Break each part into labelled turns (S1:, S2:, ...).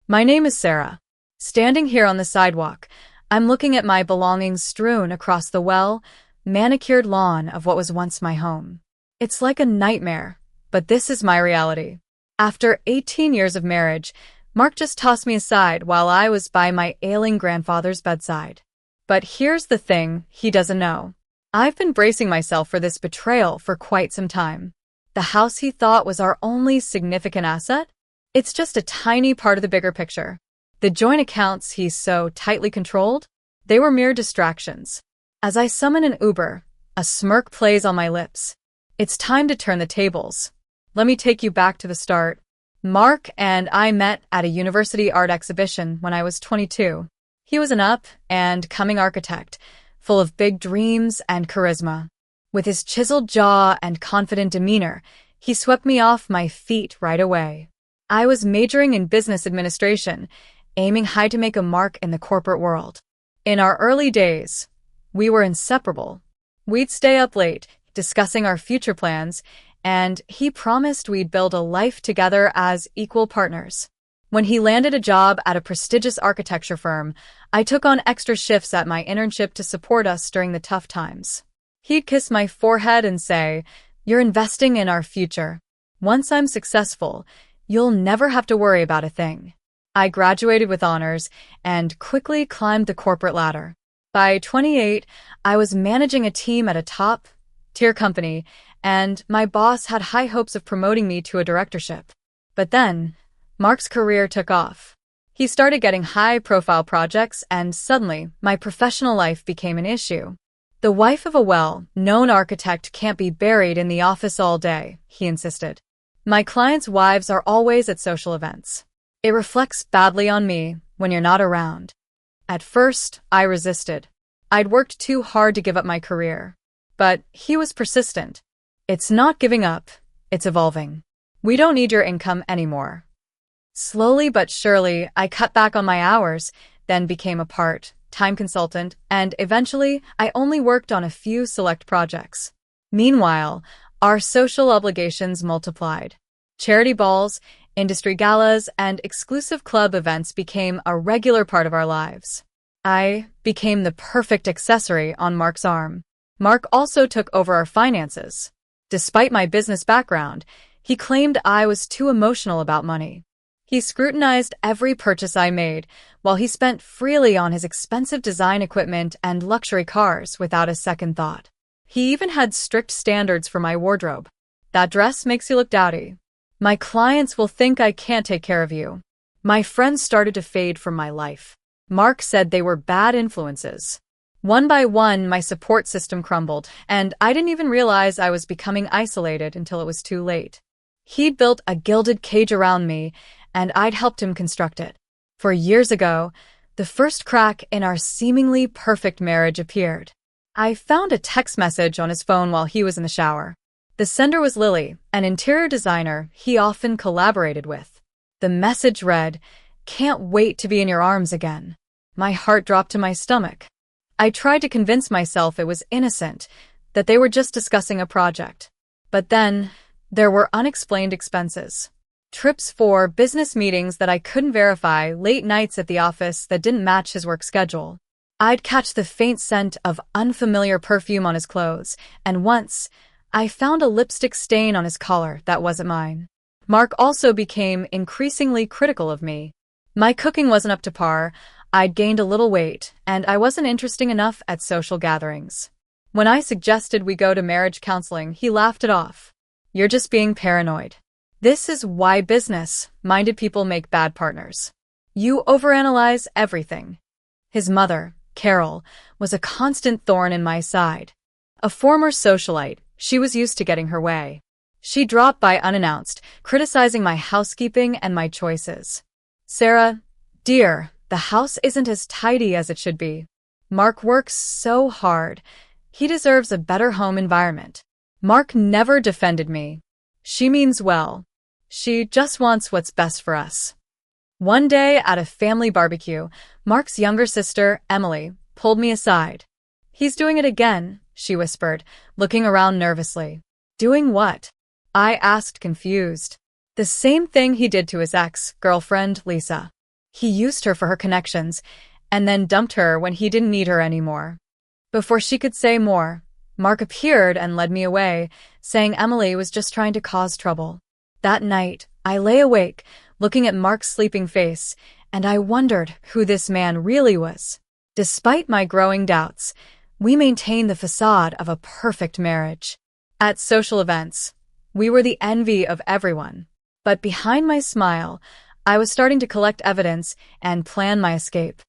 S1: My name is Sarah. Standing here on the sidewalk, I'm looking at my belongings strewn across the manicured lawn of what was once my home. It's like a nightmare, but this is my reality. After 18 years of marriage, Mark just tossed me aside while I was by my ailing grandfather's bedside. But here's the thing he doesn't know. I've been bracing myself for this betrayal for quite some time. The house he thought was our only significant asset? It's just a tiny part of the bigger picture. The joint accounts he so tightly controlled? They were mere distractions. As I summon an Uber, a smirk plays on my lips. It's time to turn the tables. Let me take you back to the start. Mark and I met at a university art exhibition when I was 22. He was an up-and-coming architect, full of big dreams and charisma. With his chiseled jaw and confident demeanor, he swept me off my feet right away. I was majoring in business administration, aiming high to make a mark in the corporate world. In our early days, we were inseparable. We'd stay up late, discussing our future plans, and he promised we'd build a life together as equal partners. When he landed a job at a prestigious architecture firm, I took on extra shifts at my internship to support us during the tough times. He'd kiss my forehead and say, "You're investing in our future. Once I'm successful, you'll never have to worry about a thing." I graduated with honors and quickly climbed the corporate ladder. By 28, I was managing a team at a top-tier company, and my boss had high hopes of promoting me to a directorship. But then, Mark's career took off. He started getting high-profile projects, and suddenly, my professional life became an issue. "The wife of a well-known architect can't be buried in the office all day," he insisted. "My clients' wives are always at social events. It reflects badly on me when you're not around." At first, I resisted. I'd worked too hard to give up my career. But he was persistent. "It's not giving up, it's evolving. We don't need your income anymore." Slowly but surely, I cut back on my hours, then became a part-time consultant, and eventually, I only worked on a few select projects. Meanwhile, our social obligations multiplied. Charity balls, industry galas, and exclusive club events became a regular part of our lives. I became the perfect accessory on Mark's arm. Mark also took over our finances. Despite my business background, he claimed I was too emotional about money. He scrutinized every purchase I made, while he spent freely on his expensive design equipment and luxury cars without a second thought. He even had strict standards for my wardrobe. "That dress makes you look dowdy. My clients will think I can't take care of you." My friends started to fade from my life. Mark said they were bad influences. One by one, my support system crumbled, and I didn't even realize I was becoming isolated until it was too late. He'd built a gilded cage around me, and I'd helped him construct it. 4 years ago, the first crack in our seemingly perfect marriage appeared. I found a text message on his phone while he was in the shower. The sender was Lily, an interior designer he often collaborated with. The message read, "Can't wait to be in your arms again." My heart dropped to my stomach. I tried to convince myself it was innocent, that they were just discussing a project. But then, there were unexplained expenses. Trips for business meetings that I couldn't verify, late nights at the office that didn't match his work schedule. I'd catch the faint scent of unfamiliar perfume on his clothes, and once, I found a lipstick stain on his collar that wasn't mine. Mark also became increasingly critical of me. My cooking wasn't up to par, I'd gained a little weight, and I wasn't interesting enough at social gatherings. When I suggested we go to marriage counseling, he laughed it off. "You're just being paranoid. This is why business-minded people make bad partners. You overanalyze everything." His mother, Carol, was a constant thorn in my side. A former socialite, she was used to getting her way. She dropped by unannounced, criticizing my housekeeping and my choices. "Sarah, dear, the house isn't as tidy as it should be. Mark works so hard. He deserves a better home environment." Mark never defended me. "She means well. She just wants what's best for us." One day at a family barbecue, Mark's younger sister, Emily, pulled me aside. "He's doing it again," she whispered, looking around nervously. "Doing what?" I asked, confused. "The same thing he did to his ex-girlfriend, Lisa." He used her for her connections, and then dumped her when he didn't need her anymore. Before she could say more, Mark appeared and led me away, saying Emily was just trying to cause trouble. That night, I lay awake, looking at Mark's sleeping face, and I wondered who this man really was. Despite my growing doubts, we maintained the facade of a perfect marriage. At social events, we were the envy of everyone. But behind my smile, I was starting to collect evidence and plan my escape.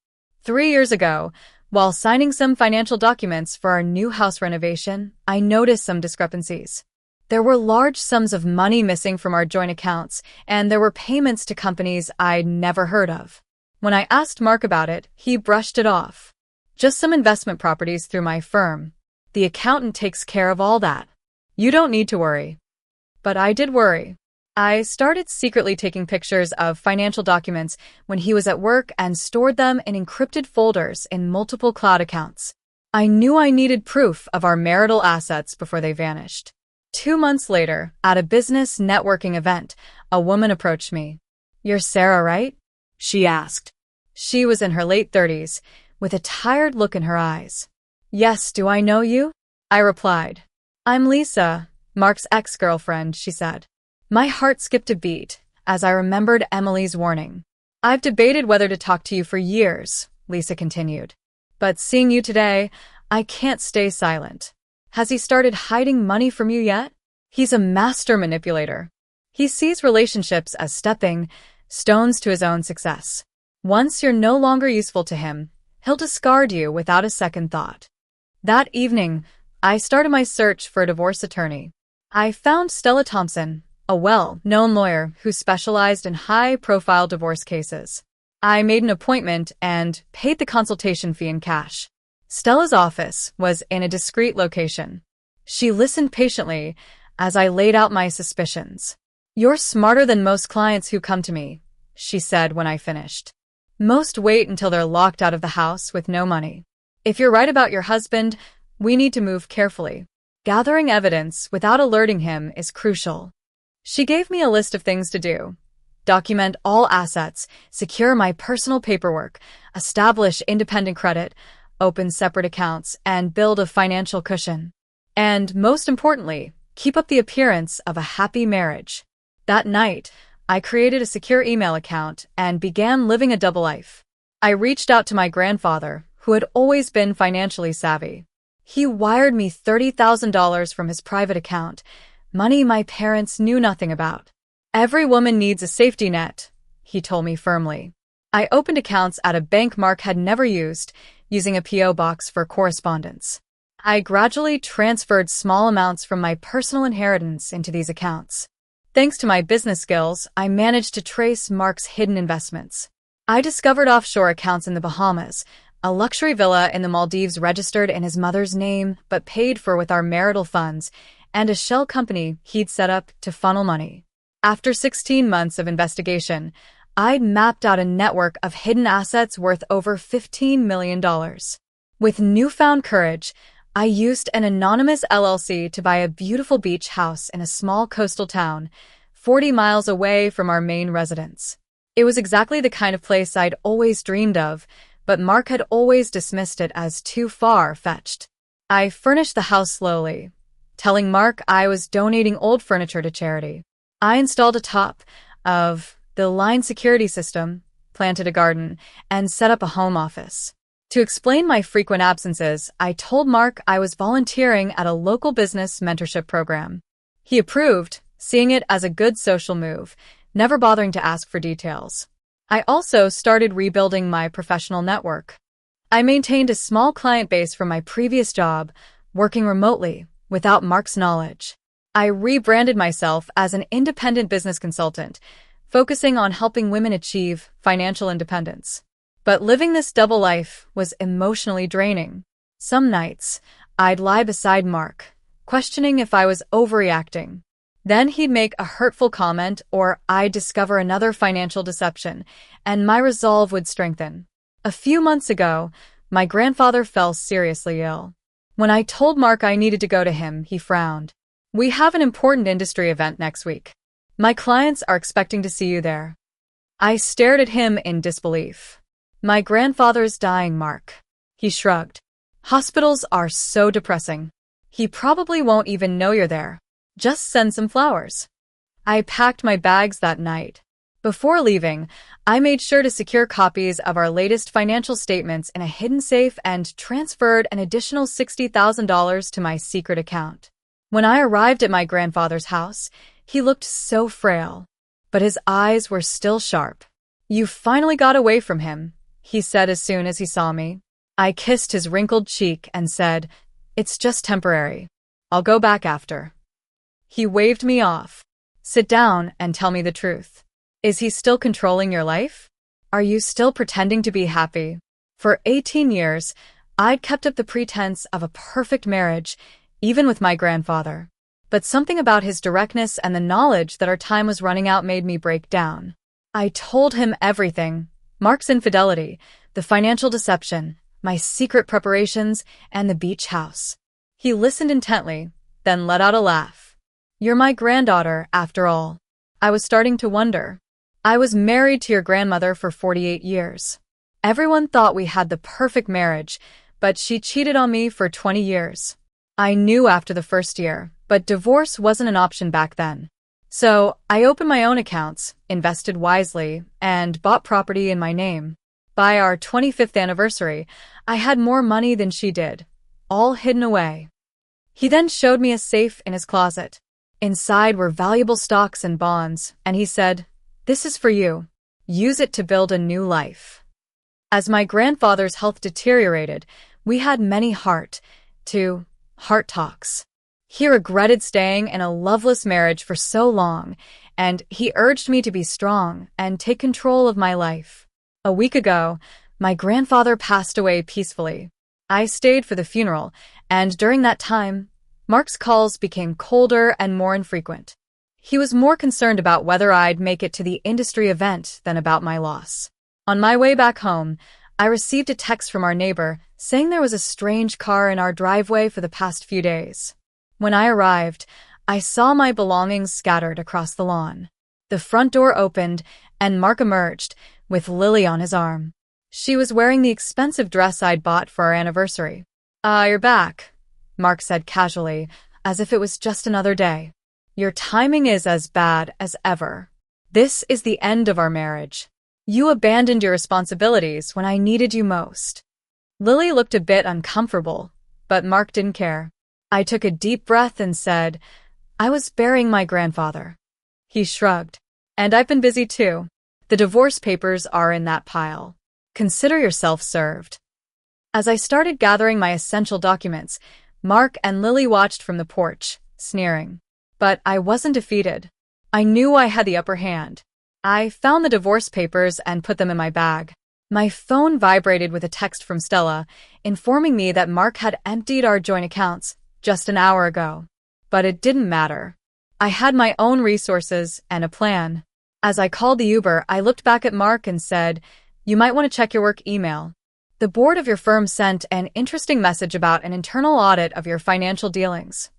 S1: 3 years ago, while signing some financial documents for our new house renovation, I noticed some discrepancies. There were large sums of money missing from our joint accounts, and there were payments to companies I'd never heard of. When I asked Mark about it, he brushed it off. Just some investment properties through my firm. The accountant takes care of all that. You don't need to worry. But I did worry. I started secretly taking pictures of financial documents when he was at work and stored them in encrypted folders in multiple cloud accounts. I knew I needed proof of our marital assets before they vanished. 2 months later, at a business networking event, a woman approached me. "You're Sarah, right?" she asked. She was in her late 30s, with a tired look in her eyes. "Yes, do I know you?" I replied. "I'm Lisa, Mark's ex-girlfriend," she said. My heart skipped a beat as I remembered Emily's warning. "I've debated whether to talk to you for years," Lisa continued. "But seeing you today, I can't stay silent. Has he started hiding money from you yet? He's a master manipulator. He sees relationships as stepping stones to his own success. Once you're no longer useful to him, he'll discard you without a second thought." That evening, I started my search for a divorce attorney. I found Stella Thompson, a well-known lawyer who specialized in high-profile divorce cases. I made an appointment and paid the consultation fee in cash. Stella's office was in a discreet location. She listened patiently as I laid out my suspicions. "You're smarter than most clients who come to me," she said when I finished. "Most wait until they're locked out of the house with no money. If you're right about your husband, we need to move carefully. Gathering evidence without alerting him is crucial." She gave me a list of things to do. Document all assets, secure my personal paperwork, establish independent credit, open separate accounts, and build a financial cushion. And most importantly, keep up the appearance of a happy marriage. That night, I created a secure email account and began living a double life. I reached out to my grandfather, who had always been financially savvy. He wired me $30,000 from his private account, money my parents knew nothing about. "Every woman needs a safety net," he told me firmly. I opened accounts at a bank Mark had never used, using a P.O. box for correspondence. I gradually transferred small amounts from my personal inheritance into these accounts. Thanks to my business skills, I managed to trace Mark's hidden investments. I discovered offshore accounts in the Bahamas, a luxury villa in the Maldives registered in his mother's name but paid for with our marital funds, and a shell company he'd set up to funnel money. After 16 months of investigation, I'd mapped out a network of hidden assets worth over $15 million. With newfound courage, I used an anonymous LLC to buy a beautiful beach house in a small coastal town, 40 miles away from our main residence. It was exactly the kind of place I'd always dreamed of, but Mark had always dismissed it as too far-fetched. I furnished the house slowly, telling Mark I was donating old furniture to charity. I installed a top-of-the-line security system, planted a garden, and set up a home office. To explain my frequent absences, I told Mark I was volunteering at a local business mentorship program. He approved, seeing it as a good social move, never bothering to ask for details. I also started rebuilding my professional network. I maintained a small client base from my previous job, working remotely, without Mark's knowledge. I rebranded myself as an independent business consultant, focusing on helping women achieve financial independence. But living this double life was emotionally draining. Some nights, I'd lie beside Mark, questioning if I was overreacting. Then he'd make a hurtful comment or I'd discover another financial deception, and my resolve would strengthen. A few months ago, my grandfather fell seriously ill. When I told Mark I needed to go to him, he frowned. "We have an important industry event next week. My clients are expecting to see you there." I stared at him in disbelief. My grandfather's dying, Mark. He shrugged. Hospitals are so depressing. He probably won't even know you're there. Just send some flowers. I packed my bags that night. Before leaving, I made sure to secure copies of our latest financial statements in a hidden safe and transferred an additional $60,000 to my secret account. When I arrived at my grandfather's house, he looked so frail, but his eyes were still sharp. "You finally got away from him," he said as soon as he saw me. I kissed his wrinkled cheek and said, "It's just temporary. I'll go back after." He waved me off. "Sit down and tell me the truth. Is he still controlling your life? Are you still pretending to be happy?" For 18 years, I'd kept up the pretense of a perfect marriage, even with my grandfather. But something about his directness and the knowledge that our time was running out made me break down. I told him everything: Mark's infidelity, the financial deception, my secret preparations, and the beach house. He listened intently, then let out a laugh. "You're my granddaughter, after all." I was starting to wonder. "I was married to your grandmother for 48 years. Everyone thought we had the perfect marriage, but she cheated on me for 20 years. I knew after the first year, but divorce wasn't an option back then. So I opened my own accounts, invested wisely, and bought property in my name. By our 25th anniversary, I had more money than she did, all hidden away." He then showed me a safe in his closet. Inside were valuable stocks and bonds, and he said, "This is for you. Use it to build a new life." As my grandfather's health deteriorated, we had many heart talks. He regretted staying in a loveless marriage for so long, and he urged me to be strong and take control of my life. A week ago, my grandfather passed away peacefully. I stayed for the funeral, and during that time, Mark's calls became colder and more infrequent. He was more concerned about whether I'd make it to the industry event than about my loss. On my way back home, I received a text from our neighbor saying there was a strange car in our driveway for the past few days. When I arrived, I saw my belongings scattered across the lawn. The front door opened, and Mark emerged, with Lily on his arm. She was wearing the expensive dress I'd bought for our anniversary. You're back," Mark said casually, as if it was just another day. "Your timing is as bad as ever. This is the end of our marriage. You abandoned your responsibilities when I needed you most." Lily looked a bit uncomfortable, but Mark didn't care. I took a deep breath and said, "I was burying my grandfather." He shrugged. "And I've been busy too. The divorce papers are in that pile. Consider yourself served." As I started gathering my essential documents, Mark and Lily watched from the porch, sneering. But I wasn't defeated. I knew I had the upper hand. I found the divorce papers and put them in my bag. My phone vibrated with a text from Stella, informing me that Mark had emptied our joint accounts just an hour ago. But it didn't matter. I had my own resources and a plan. As I called the Uber, I looked back at Mark and said, "You might want to check your work email. The board of your firm sent an interesting message about an internal audit of your financial dealings."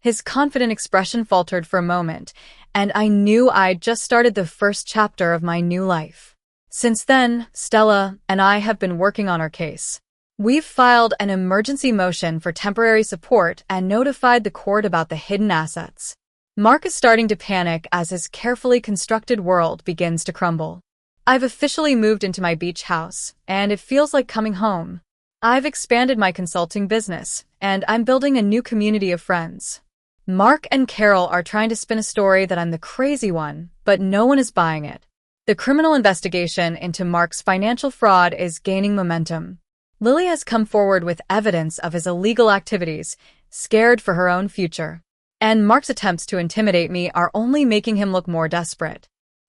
S1: His confident expression faltered for a moment, and I knew I'd just started the first chapter of my new life. Since then, Stella and I have been working on our case. We've filed an emergency motion for temporary support and notified the court about the hidden assets. Mark is starting to panic as his carefully constructed world begins to crumble. I've officially moved into my beach house, and it feels like coming home. I've expanded my consulting business, and I'm building a new community of friends. Mark and Carol are trying to spin a story that I'm the crazy one, but no one is buying it. The criminal investigation into Mark's financial fraud is gaining momentum. Lily has come forward with evidence of his illegal activities, scared for her own future. And Mark's attempts to intimidate me are only making him look more desperate.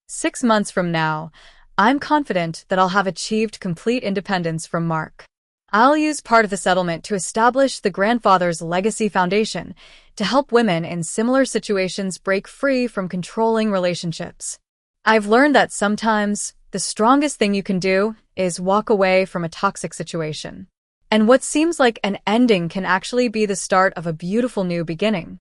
S1: 6 months from now, I'm confident that I'll have achieved complete independence from Mark. I'll use part of the settlement to establish the Grandfather's Legacy Foundation to help women in similar situations break free from controlling relationships. I've learned that sometimes the strongest thing you can do is walk away from a toxic situation. And what seems like an ending can actually be the start of a beautiful new beginning.